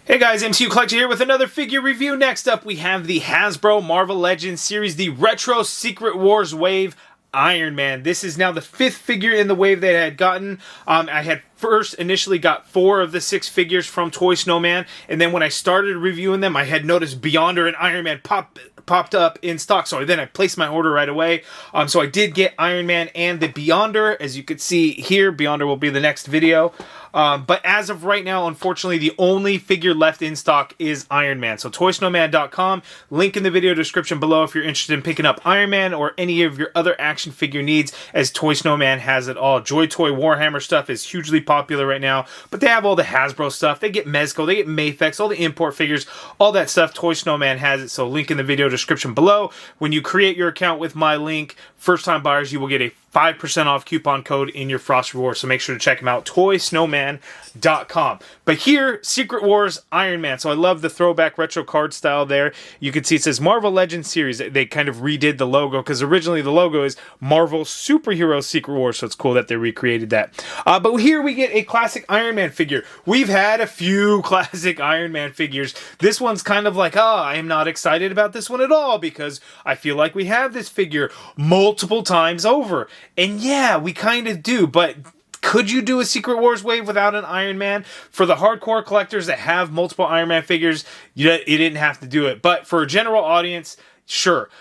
Hey guys, MCU Collector here with another figure review. Next up, we have the Hasbro Marvel Legends series, the Retro Secret Wars Wave Iron Man. This is now the 5th figure in the wave that I had gotten. I had first initially got 4 of the 6 figures from Toy Snowman, and then when I started reviewing them, I had noticed Beyonder and Iron Man popped up in stock, so then I placed my order right away. So I did get Iron Man and the Beyonder. As you can see here, Beyonder will be the next video. But as of right now, unfortunately, the only figure left in stock is Iron Man. So toysnowman.com, link in the video description below if you're interested in picking up Iron Man or any of your other action figure needs, as Toy Snowman has it all. Joy Toy Warhammer stuff is hugely popular right now, but they have all the Hasbro stuff. They get Mezco, they get Mafex, all the import figures, all that stuff. Toy Snowman has it, so link in the video description below. When you create your account with my link, first-time buyers, you will get a 5% off coupon code in your Frost Reward, so make sure to check them out, toysnowman.com. But here, Secret Wars Iron Man. So I love the throwback retro card style there. You can see it says Marvel Legends Series. They kind of redid the logo, because originally the logo is Marvel Superhero Secret Wars, so it's cool that they recreated that. But here we get a classic Iron Man figure. We've had a few classic Iron Man figures. This one's kind of like, I am not excited about this one at all, because I feel like we have this figure multiple times over. And yeah, we kind of do, but could you do a Secret Wars wave without an Iron Man? For the hardcore collectors that have multiple Iron Man figures, you didn't have to do it. But for a general audience, sure.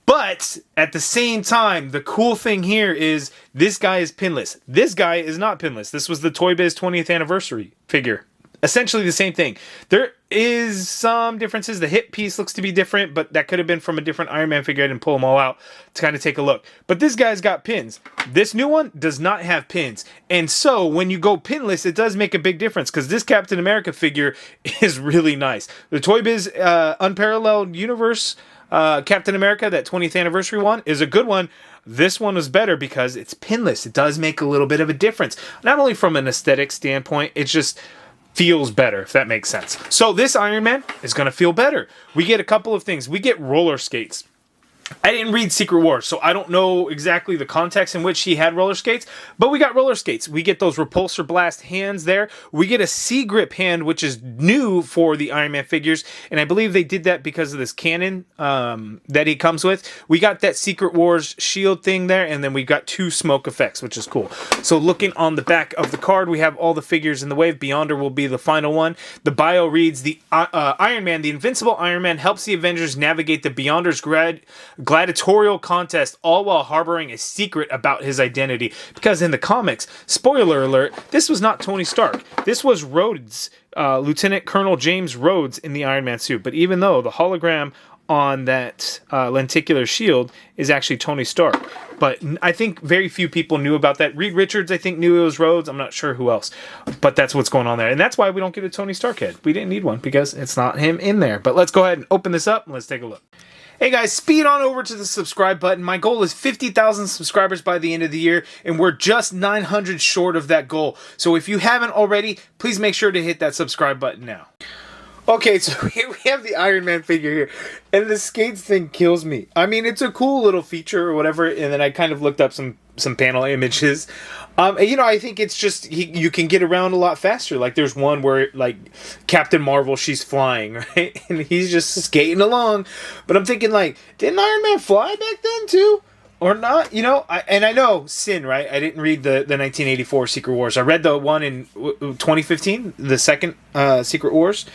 But at the same time, the cool thing here is this guy is pinless. This guy is not pinless. This was the Toy Biz 20th anniversary figure. Essentially the same thing. There is some differences. The hip piece looks to be different, but that could have been from a different Iron Man figure. I didn't pull them all out to kind of take a look. But this guy's got pins. This new one does not have pins. And so when you go pinless, it does make a big difference, because this Captain America figure is really nice. The Toy Biz Unparalleled Universe Captain America, that 20th anniversary one, is a good one. This one was better because it's pinless. It does make a little bit of a difference. Not only from an aesthetic standpoint, it's just feels better, if that makes sense. So this Iron Man is going to feel better. We get a couple of things. We get roller skates. I didn't read Secret Wars, so I don't know exactly the context in which he had roller skates, but we got roller skates. We get those repulsor blast hands there. We get a C-grip hand, which is new for the Iron Man figures, and I believe they did that because of this cannon that he comes with. We got that Secret Wars shield thing there, and then we got 2 smoke effects, which is cool. So looking on the back of the card, we have all the figures in the wave. Beyonder will be the final one. The bio reads, the Iron Man, the invincible Iron Man, helps the Avengers navigate the Beyonder's gladiatorial contest, all while harboring a secret about his identity. Because in the comics, spoiler alert, this was not Tony Stark. This was Rhodes, Lieutenant Colonel James Rhodes in the Iron Man suit. But even though the hologram on that lenticular shield is actually Tony Stark. But I think very few people knew about that. Reed Richards, I think, knew it was Rhodes. I'm not sure who else. But that's what's going on there. And that's why we don't get a Tony Stark head. We didn't need one, because it's not him in there. But let's go ahead and open this up and let's take a look. Hey guys, speed on over to the subscribe button. My goal is 50,000 subscribers by the end of the year, and we're just 900 short of that goal. So if you haven't already, please make sure to hit that subscribe button now. Okay, so here we have the Iron Man figure here, and the skates thing kills me. I mean, it's a cool little feature or whatever, and then I kind of looked up some panel images. I think it's just, you can get around a lot faster. Like, there's one where, like, Captain Marvel, she's flying, right? And he's just skating along. But I'm thinking, like, didn't Iron Man fly back then, too? Or not? I know Sin, right? I didn't read the 1984 Secret Wars. I read the one in 2015, the second Secret Wars.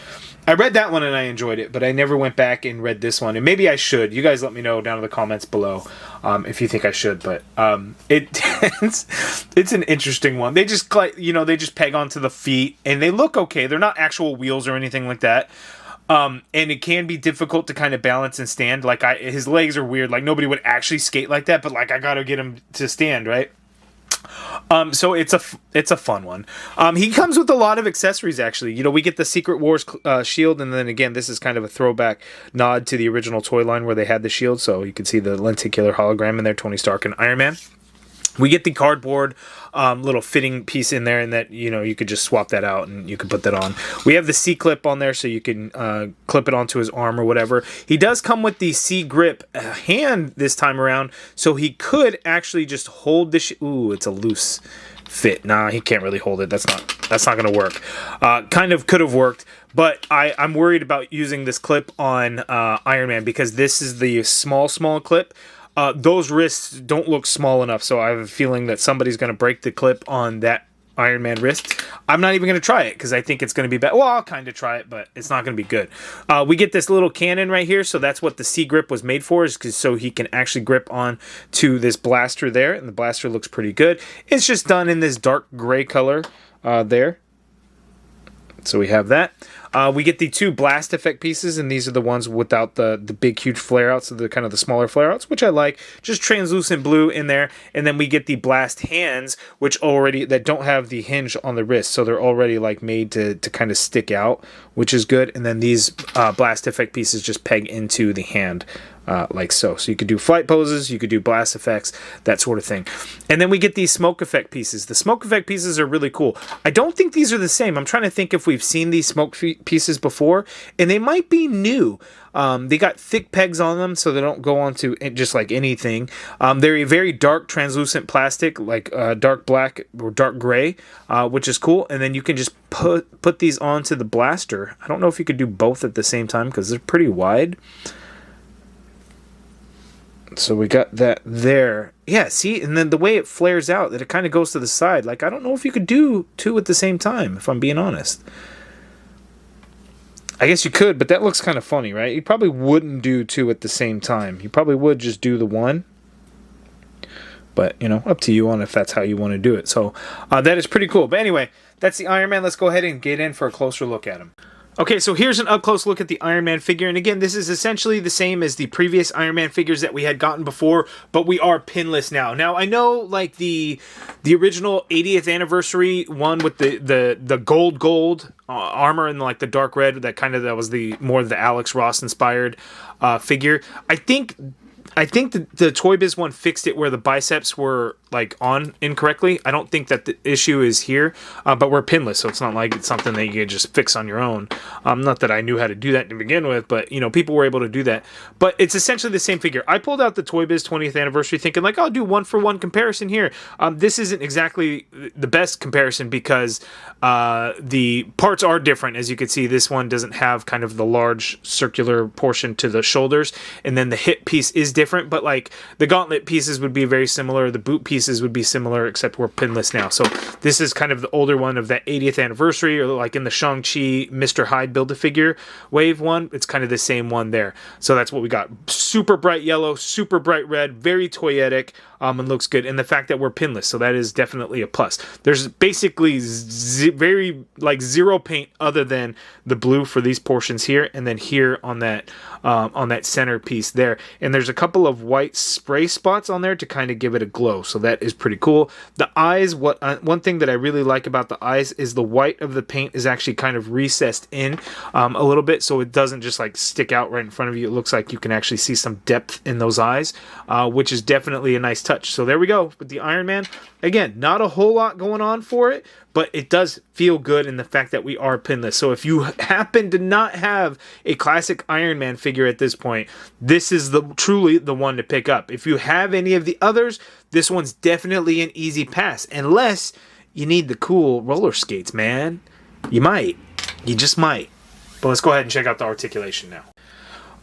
I read that one and I enjoyed it, but I never went back and read this one. And maybe I should. You guys let me know down in the comments below if you think I should. But it's an interesting one. They just peg onto the feet and they look okay. They're not actual wheels or anything like that. And it can be difficult to kind of balance and stand. Like, his legs are weird. Like, nobody would actually skate like that, but like, I gotta get him to stand, right? So it's a fun one. He comes with a lot of accessories, actually. We get the Secret Wars shield, and then again, this is kind of a throwback nod to the original toy line where they had the shield, so you can see the lenticular hologram in there, Tony Stark and Iron Man. We get the cardboard little fitting piece in there, and that, you know, you could just swap that out and you can put that on. We have the C-clip on there, so you can clip it onto his arm or whatever. He does come with the C-grip hand this time around, so he could actually just hold the ooh, it's a loose fit. Nah, he can't really hold it. That's not gonna work. Kind of could have worked, but I'm worried about using this clip on Iron Man, because this is the small clip. Those wrists don't look small enough, so I have a feeling that somebody's going to break the clip on that Iron Man wrist. I'm not even going to try it, because I think it's going to be bad. Well, I'll kind of try it, but it's not going to be good. We get this little cannon right here, so that's what the C-grip was made for, is so he can actually grip on to this blaster there, and the blaster looks pretty good. It's just done in this dark gray color there. So we have that. We get the 2 blast effect pieces, and these are the ones without the big huge flare outs, so the kind of the smaller flare outs, which I like. Just translucent blue in there. And then we get the blast hands, which that don't have the hinge on the wrist, so they're already like made to kind of stick out, which is good. And then these blast effect pieces just peg into the hand. Like so. So you could do flight poses, you could do blast effects, that sort of thing. And then we get these smoke effect pieces. The smoke effect pieces are really cool. I don't think these are the same. I'm trying to think if we've seen these smoke pieces before, and they might be new. They got thick pegs on them, so they don't go onto just like anything. They're a very dark translucent plastic, like dark black or dark gray, which is cool. And then you can just put these onto the blaster. I don't know if you could do both at the same time, because they're pretty wide. So we got that there. Yeah, see? And then the way it flares out, that it kind of goes to the side. Like, I don't know if you could do 2 at the same time, if I'm being honest. I guess you could, but that looks kind of funny, right? You probably wouldn't do 2 at the same time. You probably would just do the 1. But, you know, up to you on if that's how you want to do it. So, that is pretty cool. But anyway, that's the Iron Man. Let's go ahead and get in for a closer look at him. Okay, so here's an up-close look at the Iron Man figure, and again, this is essentially the same as the previous Iron Man figures that we had gotten before, but we are pinless now. Now, I know, like, the original 80th anniversary one with the gold armor and, like, the dark red, that was the more of the Alex Ross-inspired figure. I think the Toy Biz one fixed it where the biceps were like on incorrectly. I don't think that the issue is here, but we're pinless, so it's not like it's something that you can just fix on your own. Not that I knew how to do that to begin with, but you know, people were able to do that. But it's essentially the same figure. I pulled out the Toy Biz 20th anniversary thinking like, I'll do 1-for-1 comparison here. This isn't exactly the best comparison because the parts are different. As you can see, this one doesn't have kind of the large circular portion to the shoulders, and then the hip piece is different, but like the gauntlet pieces would be very similar, the boot pieces would be similar, except we're pinless now. So this is kind of the older one of that 80th anniversary, or like in the Shang-Chi Mr. Hyde Build-A-Figure wave one, it's kind of the same one there. So that's what we got. Super bright yellow, super bright red, very toyetic, and looks good. And the fact that we're pinless, so that is definitely a plus. There's basically very like zero paint other than the blue for these portions here, and then here on that center piece there. And there's a couple of white spray spots on there to kind of give it a glow, so that is pretty cool. The eyes, one thing that I really like about the eyes is the white of the paint is actually kind of recessed in a little bit, so it doesn't just like stick out right in front of you. It looks like you can actually see some depth in those eyes, which is definitely a nice touch. So there we go with the Iron Man. Again, not a whole lot going on for it, but it does feel good in the fact that we are pinless. So if you happen to not have a classic Iron Man figure at this point, this is truly the one to pick up. If you have any of the others, this one's definitely an easy pass, unless you need the cool roller skates, man. You might. You just might. But let's go ahead and check out the articulation now.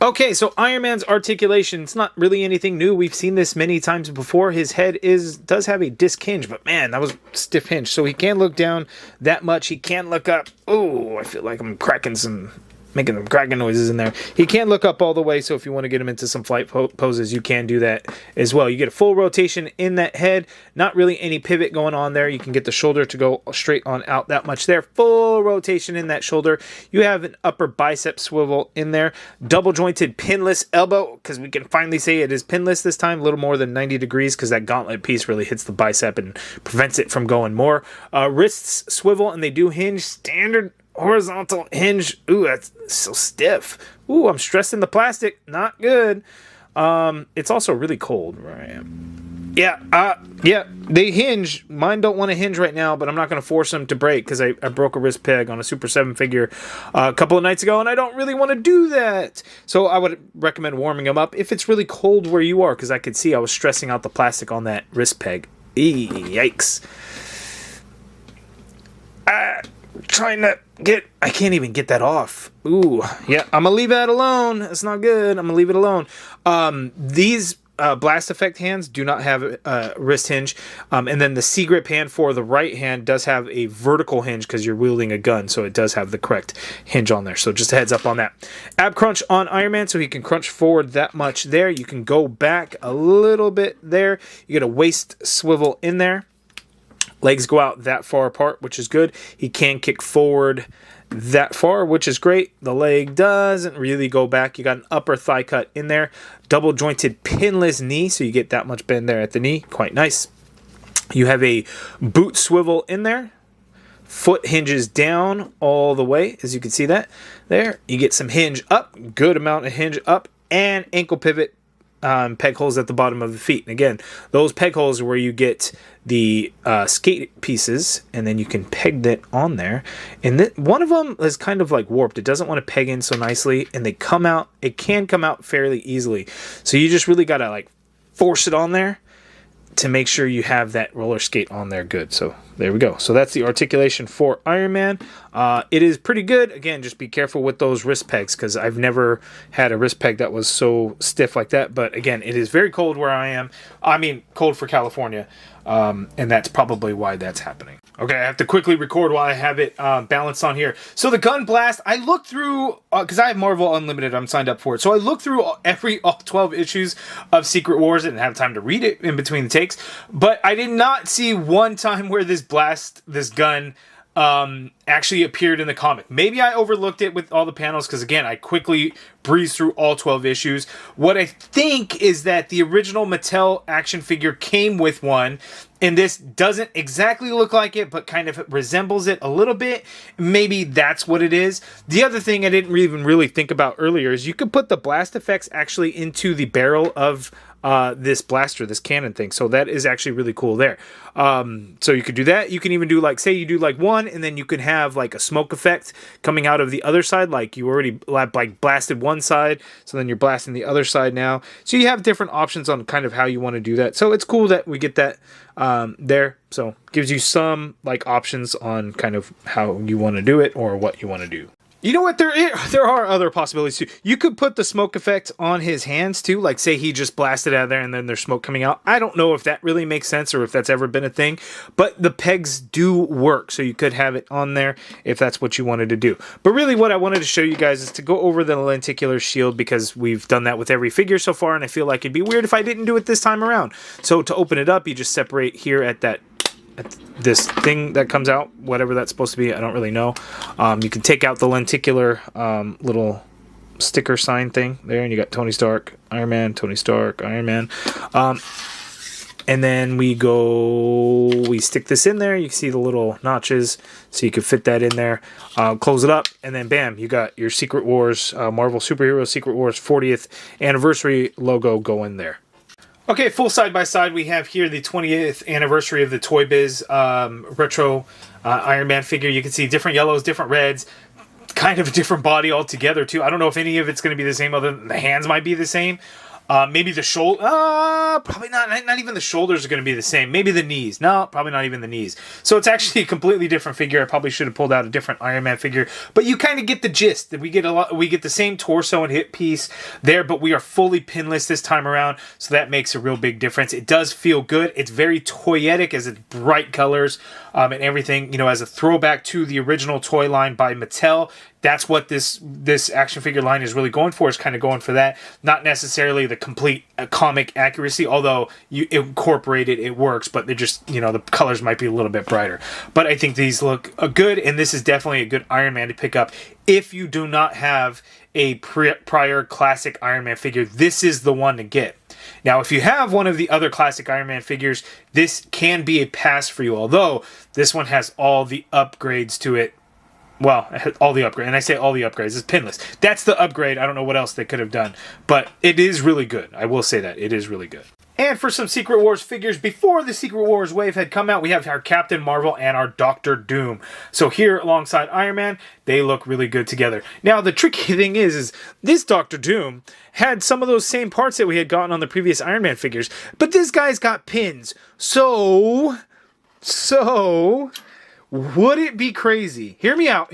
Okay, so Iron Man's articulation, it's not really anything new. We've seen this many times before. His head does have a disc hinge, but man, that was stiff hinge. So he can't look down that much. He can't look up. Oh, I feel like I'm making some cracking noises in there. He can't look up all the way, so if you want to get him into some flight poses, you can do that as well. You get a full rotation in that head. Not really any pivot going on there. You can get the shoulder to go straight on out that much there. Full rotation in that shoulder. You have an upper bicep swivel in there. Double jointed pinless elbow, because we can finally say it is pinless this time. A little more than 90 degrees, because that gauntlet piece really hits the bicep and prevents it from going more. Wrists swivel, and they do hinge. Standard horizontal hinge. Ooh, that's so stiff. Ooh, I'm stressing the plastic. Not good. It's also really cold where I am. Yeah, they hinge. Mine don't want to hinge right now, but I'm not going to force them to break because I broke a wrist peg on a Super 7 figure a couple of nights ago, and I don't really want to do that. So I would recommend warming them up if it's really cold where you are, because I could see I was stressing out the plastic on that wrist peg. Yikes. Trying to get... I can't even get that off. Ooh, yeah, I'm going to leave that alone. It's not good. I'm going to leave it alone. These... blast effect hands do not have a wrist hinge, and then the C-grip hand for the right hand does have a vertical hinge because you're wielding a gun, so it does have the correct hinge on there. So just a heads up on that. Ab crunch on Iron Man, so he can crunch forward that much there. You can go back a little bit there. You get a waist swivel in there. Legs go out that far apart, which is good. He can kick forward that far, which is great. The leg doesn't really go back. You got an upper thigh cut in there. Double jointed pinless knee, so you get that much bend there at the knee. Quite nice. You have a boot swivel in there. Foot hinges down all the way, as you can see that there. You get some hinge up, good amount of hinge up, and ankle pivot peg holes at the bottom of the feet. And again, those peg holes are where you get the skate pieces, and then you can peg that on there. And one of them is kind of like warped. It doesn't want to peg in so nicely, and they come out. It can come out fairly easily. So you just really got to like force it on there to make sure you have that roller skate on there good. So there we go. So that's the articulation for Iron Man. It is pretty good. Again, just be careful with those wrist pegs, because I've never had a wrist peg that was so stiff like that. But again, it is very cold where I am. I mean, cold for California. And that's probably why that's happening. Okay, I have to quickly record while I have it balanced on here. So the gun blast, I looked through, because I have Marvel Unlimited, I'm signed up for it. So I looked through all 12 issues of Secret Wars. I didn't have time to read it in between the takes. But I did not see one time where this gun actually appeared in the comic. Maybe I overlooked it with all the panels, because again, I quickly breezed through all 12 issues. What I think is that the original Mattel action figure came with one, and this doesn't exactly look like it, but kind of resembles it a little bit. Maybe that's what it is. The other thing I didn't even really think about earlier is you could put the blast effects actually into the barrel of this blaster, this cannon thing. So that is actually really cool there. So you could do that. You can even do, like, say you do like one, and then you can have like a smoke effect coming out of the other side. Like you already like blasted one side, so then you're blasting the other side now. So you have different options on kind of how you want to do that. So it's cool that we get that there. So gives you some like options on kind of how you want to do it or what you want to do. You know what? There are other possibilities too. You could put the smoke effect on his hands too. Like say he just blasted out of there and then there's smoke coming out. I don't know if that really makes sense or if that's ever been a thing. But the pegs do work. So you could have it on there if that's what you wanted to do. But really what I wanted to show you guys is to go over the lenticular shield, because we've done that with every figure so far. And I feel like it'd be weird if I didn't do it this time around. So to open it up, you just separate here at this thing that comes out, whatever that's supposed to be, I don't really know. You can take out the lenticular little sticker sign thing there, and you got Tony Stark, Iron Man, Tony Stark, Iron Man. And then we stick this in there. You can see the little notches, so you can fit that in there. Close it up, and then bam, you got your Secret Wars, Marvel Superhero Secret Wars 40th anniversary logo going there. Okay, full side-by-side, we have here the 20th anniversary of the Toy Biz retro Iron Man figure. You can see different yellows, different reds, kind of a different body altogether, too. I don't know if any of it's going to be the same, other than the hands might be the same. Maybe the shoulder, probably not even the shoulders are going to be the same. Maybe the knees. No, probably not even the knees. So it's actually a completely different figure. I probably should have pulled out a different Iron Man figure, but you kind of get the gist. That we get the same torso and hip piece there, but we are fully pinless this time around, so that makes a real big difference. It does feel good. It's very toyetic, as it's bright colors and everything, you know, as a throwback to the original toy line by Mattel. That's what this action figure line is really going for, is kind of going for that. Not necessarily the complete comic accuracy, although you incorporate it, it works, but they're just, you know, the colors might be a little bit brighter. But I think these look good, and this is definitely a good Iron Man to pick up. If you do not have a prior classic Iron Man figure, this is the one to get. Now, if you have one of the other classic Iron Man figures, this can be a pass for you, although this one has all the upgrades to it. Well, all the upgrades, and I say all the upgrades, it's pinless. That's the upgrade. I don't know what else they could have done, but it is really good. I will say that. It is really good. And for some Secret Wars figures, before the Secret Wars wave had come out, we have our Captain Marvel and our Doctor Doom. So here, alongside Iron Man, they look really good together. Now, the tricky thing is this Doctor Doom had some of those same parts that we had gotten on the previous Iron Man figures, but this guy's got pins. So, would it be crazy? Hear me out.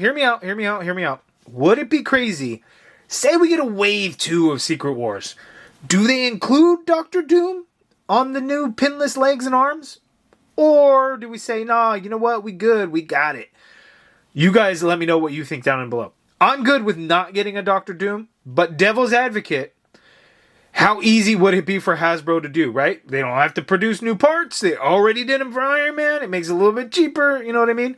Would it be crazy? Say we get a wave 2 of Secret Wars. Do they include Doctor Doom on the new pinless legs and arms? Or do we say, nah, you know what? We good. We got it. You guys let me know what you think down in below. I'm good with not getting a Doctor Doom, but devil's advocate, how easy would it be for Hasbro to do, right? They don't have to produce new parts. They already did them for Iron Man. It makes it a little bit cheaper. You know what I mean?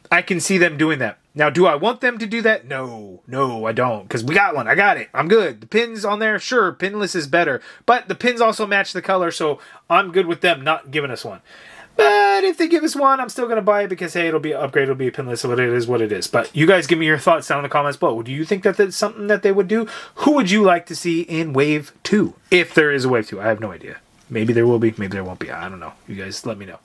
I can see them doing that. Now, do I want them to do that? No, I don't. Because we got one. I got it. I'm good. The pins on there, sure, pinless is better. But the pins also match the color, so I'm good with them not giving us one. But if they give us one, I'm still going to buy it because, hey, it'll be an upgrade. It'll be a pinless, so it is what it is. But you guys give me your thoughts down in the comments below. Do you think that that's something that they would do? Who would you like to see in Wave 2? If there is a Wave 2. I have no idea. Maybe there will be. Maybe there won't be. I don't know. You guys let me know.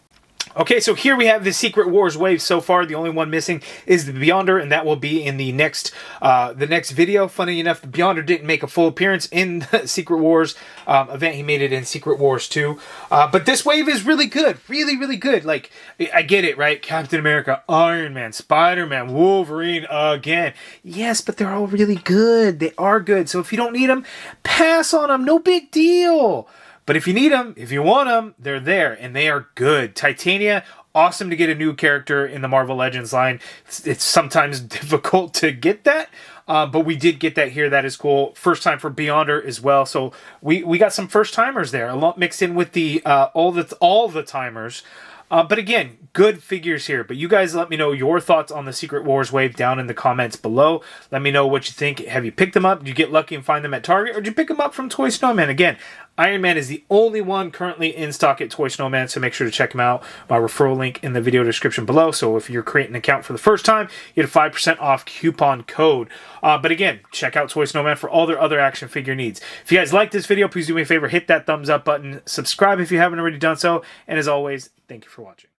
Okay, so here we have the Secret Wars wave so far. The only one missing is the Beyonder, and that will be in the next video. Funny enough, the Beyonder didn't make a full appearance in the Secret Wars event. He made it in Secret Wars 2. But this wave is really good. Really, really good. Like, I get it, right? Captain America, Iron Man, Spider-Man, Wolverine again. Yes, but they're all really good. They are good. So if you don't need them, pass on them. No big deal. But if you need them, if you want them, they're there, and they are good. Titania, awesome to get a new character in the Marvel Legends line. It's sometimes difficult to get that, but we did get that here. That is cool. First time for Beyonder as well. So we got some first timers there, a lot mixed in with the all the timers. But again, good figures here. But you guys let me know your thoughts on the Secret Wars wave down in the comments below. Let me know what you think. Have you picked them up? Did you get lucky and find them at Target? Or did you pick them up from Toy Snowman? Again, Iron Man is the only one currently in stock at Toy Snowman, so make sure to check them out. My referral link in the video description below. So if you're creating an account for the first time, you get a 5% off coupon code. But again, check out Toy Snowman for all their other action figure needs. If you guys like this video, please do me a favor, hit that thumbs up button. Subscribe if you haven't already done so. And as always, thank you for watching.